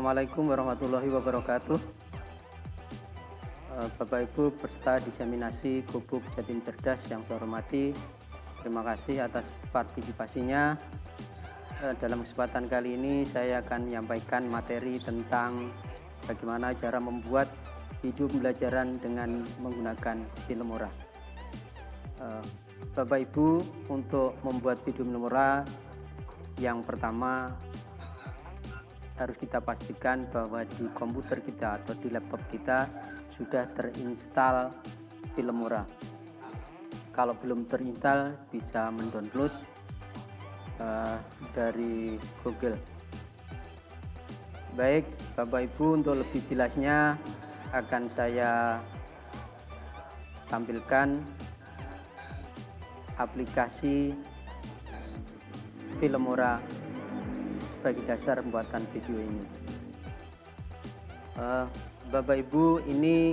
Assalamualaikum warahmatullahi wabarakatuh. Bapak Ibu peserta diseminasi Gubuk Jatim Cerdas yang saya hormati, terima kasih atas partisipasinya. Dalam kesempatan kali ini saya akan menyampaikan materi tentang bagaimana cara membuat video pembelajaran dengan menggunakan Filmora. Bapak Ibu, untuk membuat video Filmora, yang pertama harus kita pastikan bahwa di komputer kita atau di laptop kita sudah terinstall Filmora. Kalau belum terinstall, bisa mendownload dari Google. Baik, Bapak Ibu, untuk lebih jelasnya akan saya tampilkan aplikasi Filmora sebagai dasar pembuatan video ini. Bapak Ibu, ini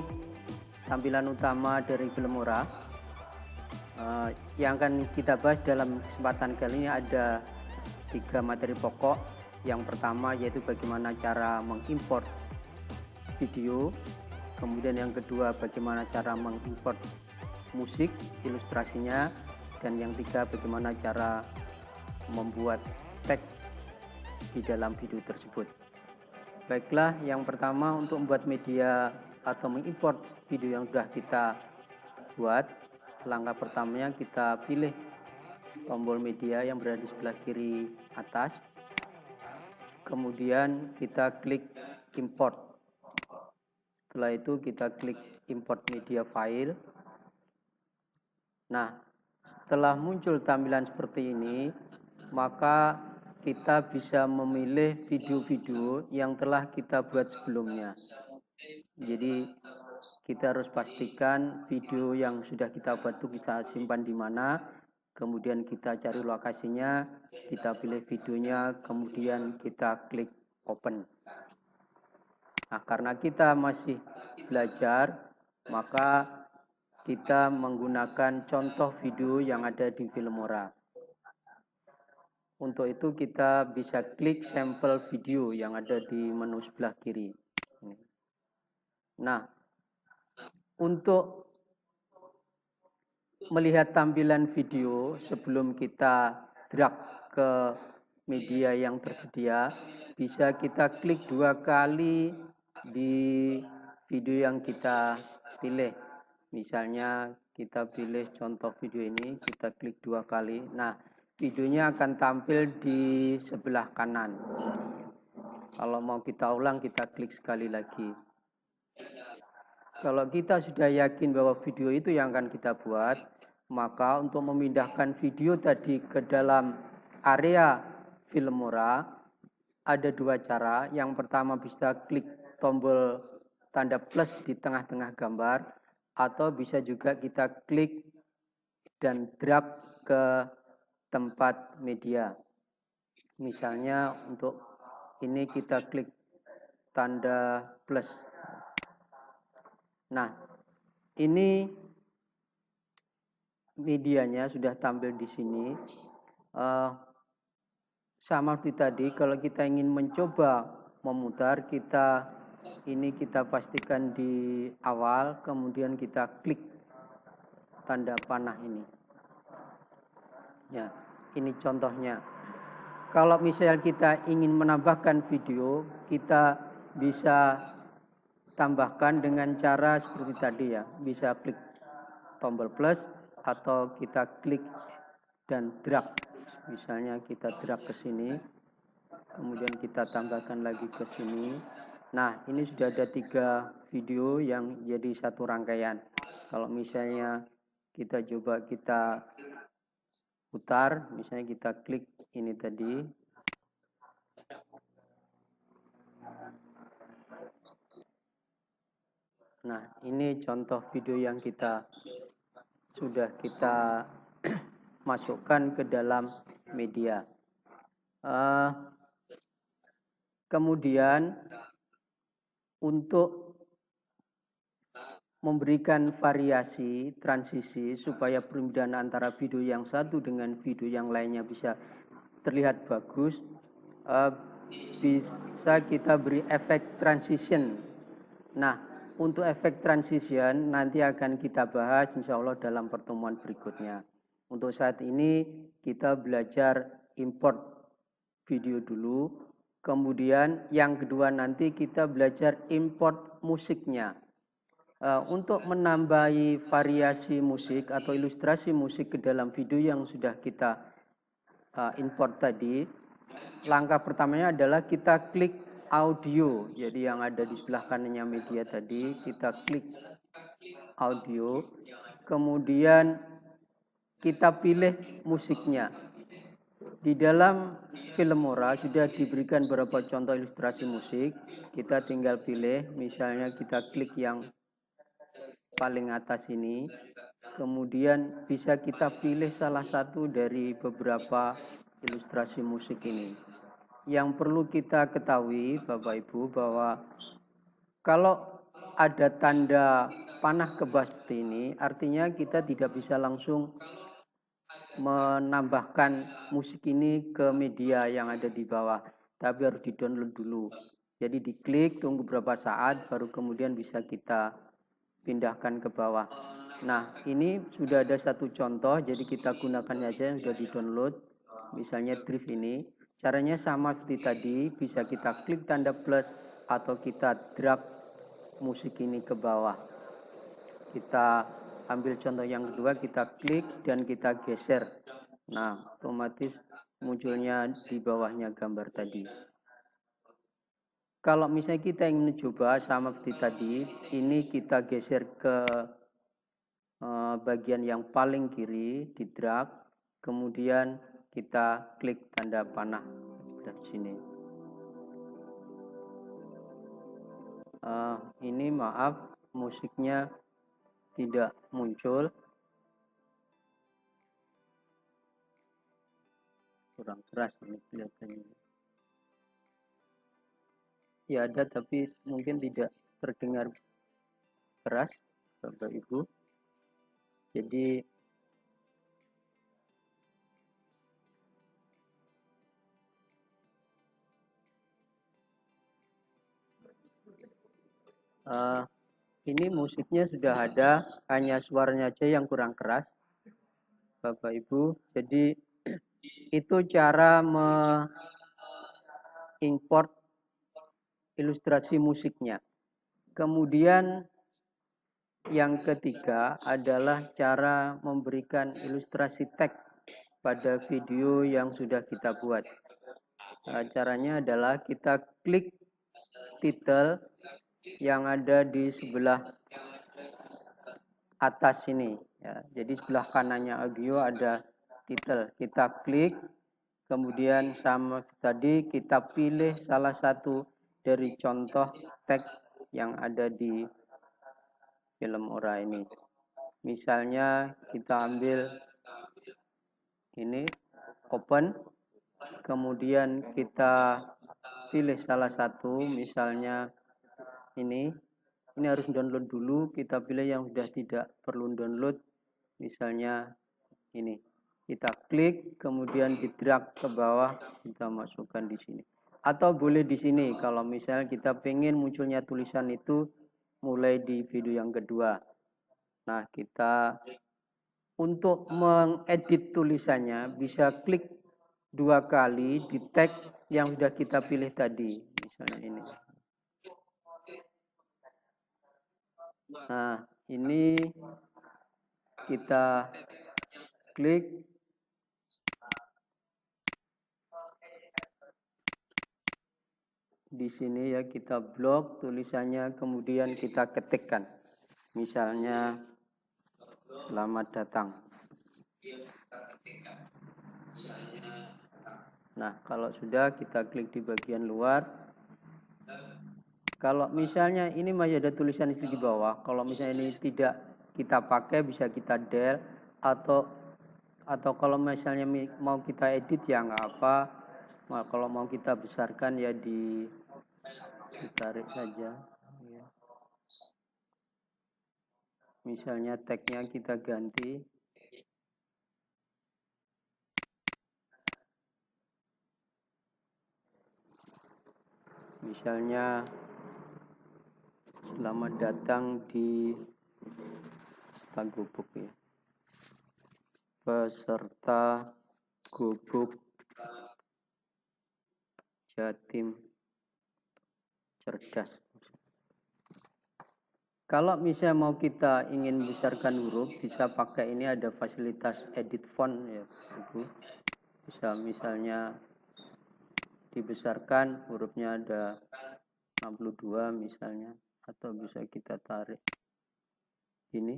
tampilan utama dari Filmora. Yang akan kita bahas dalam kesempatan kali ini ada 3 materi pokok. Yang pertama yaitu bagaimana cara mengimport video, kemudian yang kedua bagaimana cara mengimport musik, ilustrasinya, dan yang ketiga bagaimana cara membuat teks di dalam video tersebut. Baiklah, yang pertama untuk membuat media atau mengimport video yang sudah kita buat, langkah pertamanya kita pilih tombol media yang berada di sebelah kiri atas, kemudian kita klik import. Setelah itu kita klik import media file. Nah, setelah muncul tampilan seperti ini, maka kita bisa memilih video-video yang telah kita buat sebelumnya. Jadi kita harus pastikan video yang sudah kita buat itu kita simpan di mana, kemudian kita cari lokasinya, kita pilih videonya, kemudian kita klik open. Nah, karena kita masih belajar, maka kita menggunakan contoh video yang ada di Filmora. Untuk itu kita bisa klik sampel video yang ada di menu sebelah kiri. Nah, untuk melihat tampilan video sebelum kita drag ke media yang tersedia, bisa kita klik 2 kali di video yang kita pilih. Misalnya kita pilih contoh video ini, kita klik 2 kali. Nah, videonya akan tampil di sebelah kanan. Kalau mau kita ulang, kita klik sekali lagi. Kalau kita sudah yakin bahwa video itu yang akan kita buat, maka untuk memindahkan video tadi ke dalam area Filmora, ada 2 cara. Yang pertama bisa klik tombol tanda plus di tengah-tengah gambar, atau bisa juga kita klik dan drag ke tempat media. Misalnya untuk ini kita klik tanda plus. Nah, ini medianya sudah tampil di sini. Sama seperti tadi, kalau kita ingin mencoba memutar, kita pastikan di awal, kemudian kita klik tanda panah ini. Ya, ini contohnya. Kalau misalnya kita ingin menambahkan video, kita bisa tambahkan dengan cara seperti tadi ya. Bisa klik tombol plus atau kita klik dan drag. Misalnya kita drag ke sini, kemudian kita tambahkan lagi ke sini. Nah, ini sudah ada 3 video yang jadi satu rangkaian. Kalau misalnya kita coba kita putar, misalnya kita klik ini tadi. Nah, ini contoh video yang sudah kita masukkan ke dalam media. Kemudian untuk memberikan variasi, transisi supaya perbedaan antara video yang satu dengan video yang lainnya bisa terlihat bagus, bisa kita beri efek transition. Nah, untuk efek transition nanti akan kita bahas insya Allah dalam pertemuan berikutnya. Untuk saat ini kita belajar import video dulu. Kemudian yang kedua nanti kita belajar import musiknya. Untuk menambahi variasi musik atau ilustrasi musik ke dalam video yang sudah kita import tadi, langkah pertamanya adalah kita klik audio. Jadi yang ada di sebelah kanannya media tadi, kita klik audio. Kemudian kita pilih musiknya. Di dalam Filmora sudah diberikan beberapa contoh ilustrasi musik. Kita tinggal pilih, misalnya kita klik yang paling atas ini. Kemudian bisa kita pilih salah satu dari beberapa ilustrasi musik ini. Yang perlu kita ketahui Bapak Ibu bahwa kalau ada tanda panah ke bawah seperti ini, artinya kita tidak bisa langsung menambahkan musik ini ke media yang ada di bawah, tapi harus di-download dulu. Jadi diklik, tunggu beberapa saat, baru kemudian bisa kita pindahkan ke bawah. Nah, ini sudah ada satu contoh, jadi kita gunakan aja yang sudah di-download. Misalnya drift ini, caranya sama seperti tadi, bisa kita klik tanda plus atau kita drag musik ini ke bawah. Kita ambil contoh yang kedua, kita klik dan kita geser. Nah, otomatis munculnya di bawahnya gambar tadi. Kalau misalnya kita ingin mencoba sama seperti tadi, ini kita geser ke bagian yang paling kiri, di drag, kemudian kita klik tanda panah di sini. Ini maaf, musiknya tidak muncul. Kurang keras ini kelihatannya. Ya ada, tapi mungkin tidak terdengar keras Bapak Ibu. Jadi ini musiknya sudah ada, hanya suaranya aja yang kurang keras Bapak Ibu. Jadi itu cara mengimport ilustrasi musiknya. Kemudian yang ketiga adalah cara memberikan ilustrasi teks pada video yang sudah kita buat. Caranya adalah kita klik title yang ada di sebelah atas ini. Ya, jadi sebelah kanannya audio ada title. Kita klik, kemudian sama tadi kita pilih salah satu dari contoh teks yang ada di Filmora ini. Misalnya kita ambil ini open, kemudian kita pilih salah satu, misalnya ini harus download dulu, kita pilih yang sudah tidak perlu download, misalnya ini. Kita klik, kemudian di drag ke bawah, kita masukkan di sini. Atau boleh di sini, kalau misalnya kita pengen munculnya tulisan itu mulai di video yang kedua. Nah, kita untuk mengedit tulisannya bisa klik 2 kali di tag yang sudah kita pilih tadi, misalnya ini. Nah, ini kita klik. Di sini ya kita blok tulisannya, kemudian kita ketikkan. Misalnya selamat datang. Nah, kalau sudah kita klik di bagian luar. Kalau misalnya ini masih ada tulisan di bawah, kalau misalnya ini tidak kita pakai bisa kita del atau kalau misalnya mau kita edit ya nggak apa. Nah, kalau mau kita besarkan ya ditarik saja. Misalnya tagnya kita ganti. Misalnya, selamat datang di Gubuk ya. Peserta Gubuk Jatim cerdas. Kalau misalnya mau kita ingin besarkan huruf, bisa pakai ini, ada fasilitas edit font ya, Ibu. Bisa misalnya dibesarkan hurufnya ada 62 misalnya, atau bisa kita tarik ini.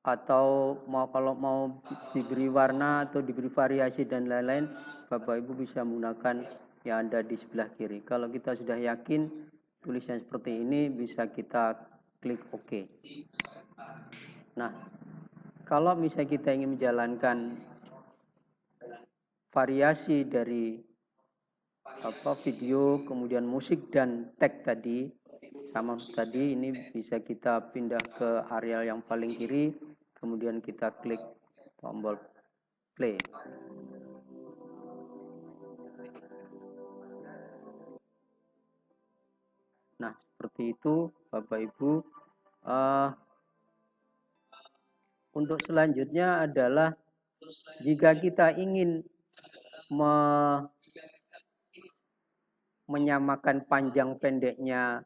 Atau kalau mau diberi warna atau diberi variasi dan lain-lain, Bapak Ibu bisa menggunakan yang ada di sebelah kiri. Kalau kita sudah yakin tulisan seperti ini, bisa kita klik OK. Nah, kalau misalnya kita ingin menjalankan variasi dari video, kemudian musik dan tag tadi, sama tadi, ini bisa kita pindah ke area yang paling kiri, kemudian kita klik tombol play. Nah, seperti itu Bapak Ibu. Untuk selanjutnya adalah jika kita ingin menyamakan panjang pendeknya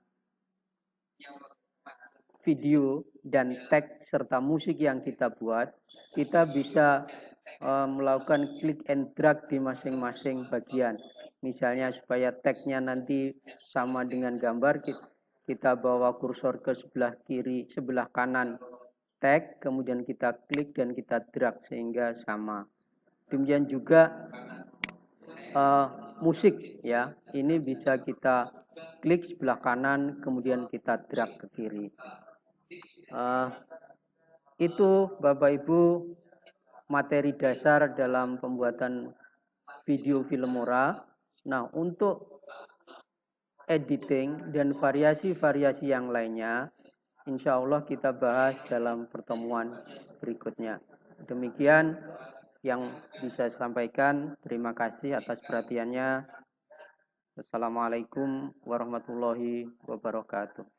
video dan tag serta musik yang kita buat, kita bisa melakukan klik and drag di masing-masing bagian. Misalnya supaya tagnya nanti sama dengan gambar, kita bawa kursor ke sebelah kiri, sebelah kanan tag, kemudian kita klik dan kita drag sehingga sama. Demikian juga musik ya, ini bisa kita klik sebelah kanan, kemudian kita drag ke kiri. Itu Bapak Ibu materi dasar dalam pembuatan video Filmora. Nah, untuk editing dan variasi-variasi yang lainnya, insya Allah kita bahas dalam pertemuan berikutnya. Demikian yang bisa saya sampaikan. Terima kasih atas perhatiannya. Assalamualaikum warahmatullahi wabarakatuh.